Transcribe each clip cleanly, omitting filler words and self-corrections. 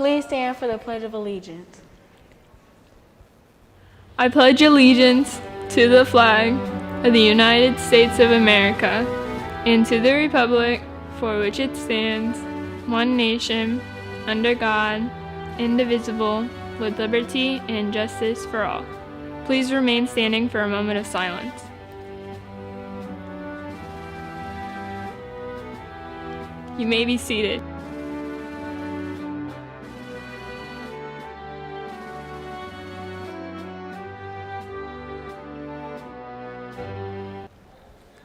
Please stand for the Pledge of Allegiance. I pledge allegiance to the flag of the United States of America and to the republic for which it stands, one nation, under God, indivisible, with liberty and justice for all. Please remain standing for a moment of silence. You may be seated.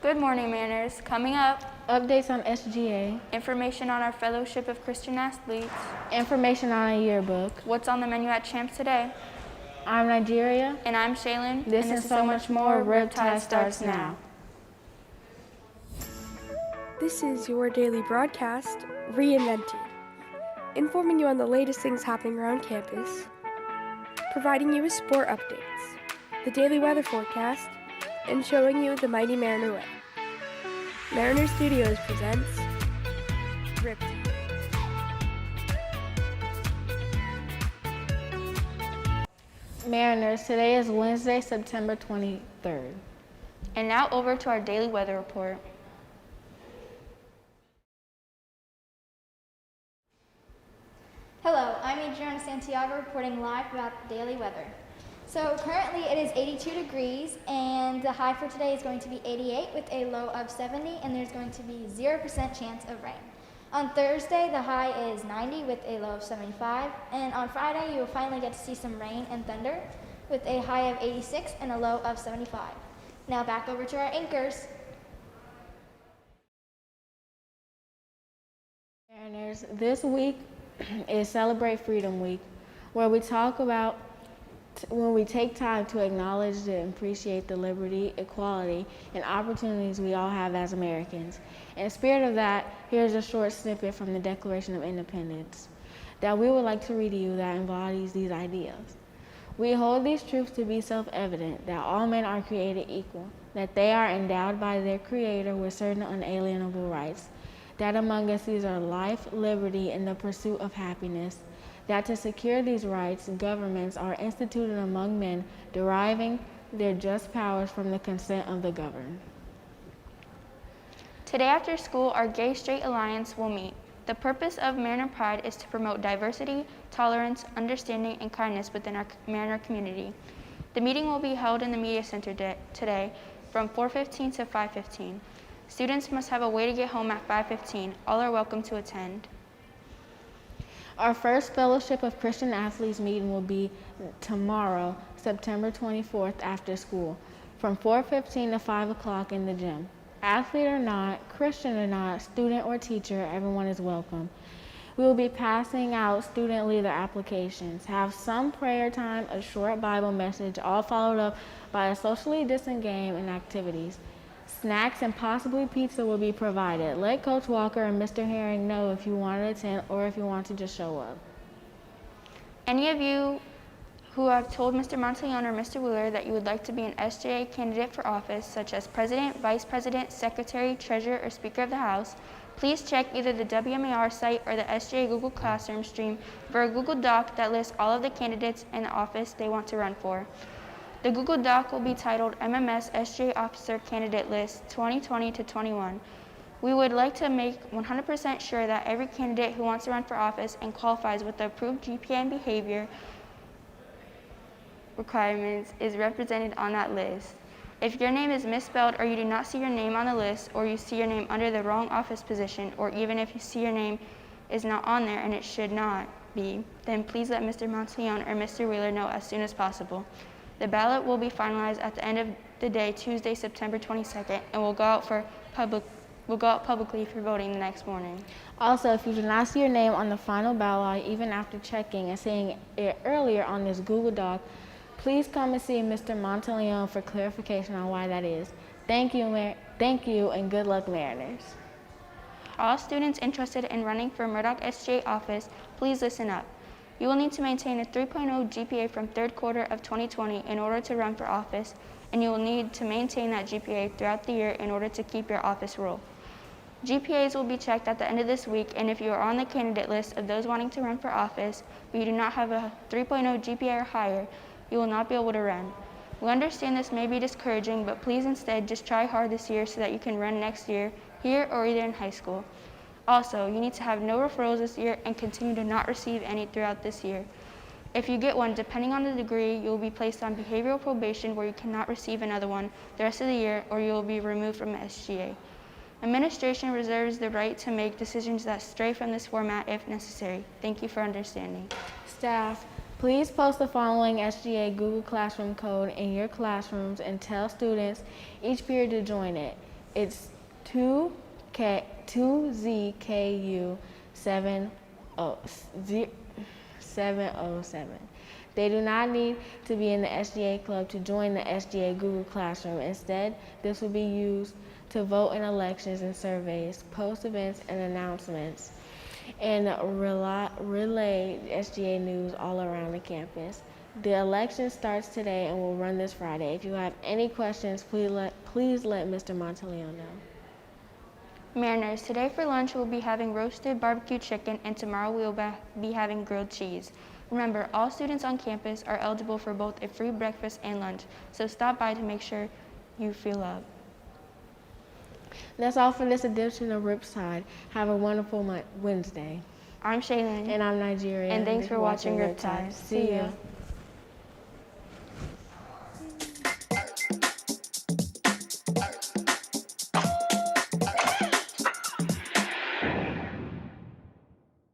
Good morning, Mariners. Coming up, Updates on SGA. information on our Fellowship of Christian Athletes. Information on a yearbook. What's on the menu at Champs today? I'm Nigeria. And I'm Shaylin. This and so much more. Riptide starts now. This is your daily broadcast, Reinvented, informing you on the latest things happening around campus, providing you with sport updates, the daily weather forecast, and showing you the mighty Mariner way. Mariner Studios presents Riptide. Mariners, today is Wednesday, September 23rd. And now over to our daily weather report. Hello, I'm Adriana Santiago reporting live about the daily weather. So currently it is 82 degrees and the high for today is going to be 88 with a low of 70 and there's going to be 0% chance of rain. On Thursday the high is 90 with a low of 75 and on Friday you will finally get to see some rain and thunder with a high of 86 and a low of 75. Now back over to our anchors. Mariners, this week is Celebrate Freedom Week, where we talk about when we take time to acknowledge and appreciate the liberty, equality, and opportunities we all have as Americans. In the spirit of that, here's a short snippet from the Declaration of Independence that we would like to read to you that embodies these ideas. We hold these truths to be self-evident, that all men are created equal, that they are endowed by their Creator with certain unalienable rights, that among us these are life, liberty, and the pursuit of happiness, that to secure these rights, governments are instituted among men, deriving their just powers from the consent of the governed. Today after school, our Gay Straight Alliance will meet. The purpose of Mariner Pride is to promote diversity, tolerance, understanding, and kindness within our Mariner community. The meeting will be held in the Media Center today from 4:15 to 5:15. Students must have a way to get home at 5:15. All are welcome to attend. Our first Fellowship of Christian Athletes meeting will be tomorrow, September 24th after school, from 4:15 to 5 o'clock in the gym. Athlete or not, Christian or not, student or teacher, everyone is welcome. We will be passing out student leader applications, have some prayer time, a short Bible message, all followed up by a socially distant game and activities. Snacks and possibly pizza will be provided. Let Coach Walker and Mr. Herring know if you want to attend or if you want to just show up. Any of you who have told Mr. Monteleone or Mr. Wheeler that you would like to be an SJA candidate for office, such as President, Vice President, Secretary, Treasurer, or Speaker of the House, please check either the WMAR site or the SJA Google Classroom stream for a Google Doc that lists all of the candidates and the office they want to run for. The Google Doc will be titled MMS SJ Officer Candidate List 2020 to 21. We would like to make 100% sure that every candidate who wants to run for office and qualifies with the approved GPA and behavior requirements is represented on that list. If your name is misspelled or you do not see your name on the list or you see your name under the wrong office position or even if you see your name is not on there and it should not be, then please let Mr. Monteleone or Mr. Wheeler know as soon as possible. The ballot will be finalized at the end of the day, Tuesday, September 22nd, and will go out publicly for voting the next morning. Also, if you do not see your name on the final ballot, even after checking and seeing it earlier on this Google Doc, please come and see Mr. Monteleone for clarification on why that is. Thank you, and good luck, Mariners. All students interested in running for Murdoch SJ office, please listen up. You will need to maintain a 3.0 GPA from third quarter of 2020 in order to run for office, and you will need to maintain that GPA throughout the year in order to keep your office role. GPAs will be checked at the end of this week, and if you are on the candidate list of those wanting to run for office, but you do not have a 3.0 GPA or higher, you will not be able to run. We understand this may be discouraging, but please instead just try hard this year so that you can run next year, here or either in high school. Also, you need to have no referrals this year and continue to not receive any throughout this year. If you get one, depending on the degree, you will be placed on behavioral probation where you cannot receive another one the rest of the year, or you will be removed from the SGA. Administration reserves the right to make decisions that stray from this format if necessary. Thank you for understanding. Staff, please post the following SGA Google Classroom code in your classrooms and tell students each period to join it. It's 2ZKU 707. They do not need to be in the SGA club to join the SGA Google Classroom. Instead, this will be used to vote in elections and surveys, post events and announcements, and relay SGA news all around the campus. The election starts today and will run this Friday. If you have any questions, please let Mr. Monteleone know. Mariners, today for lunch we'll be having roasted barbecue chicken, and tomorrow we will be having grilled cheese. Remember, all students on campus are eligible for both a free breakfast and lunch, so stop by to make sure you feel loved. That's all for this edition of Riptide. Have a wonderful Wednesday. I'm Shaylin. And I'm Nigeria. And thanks for watching Riptide. See ya.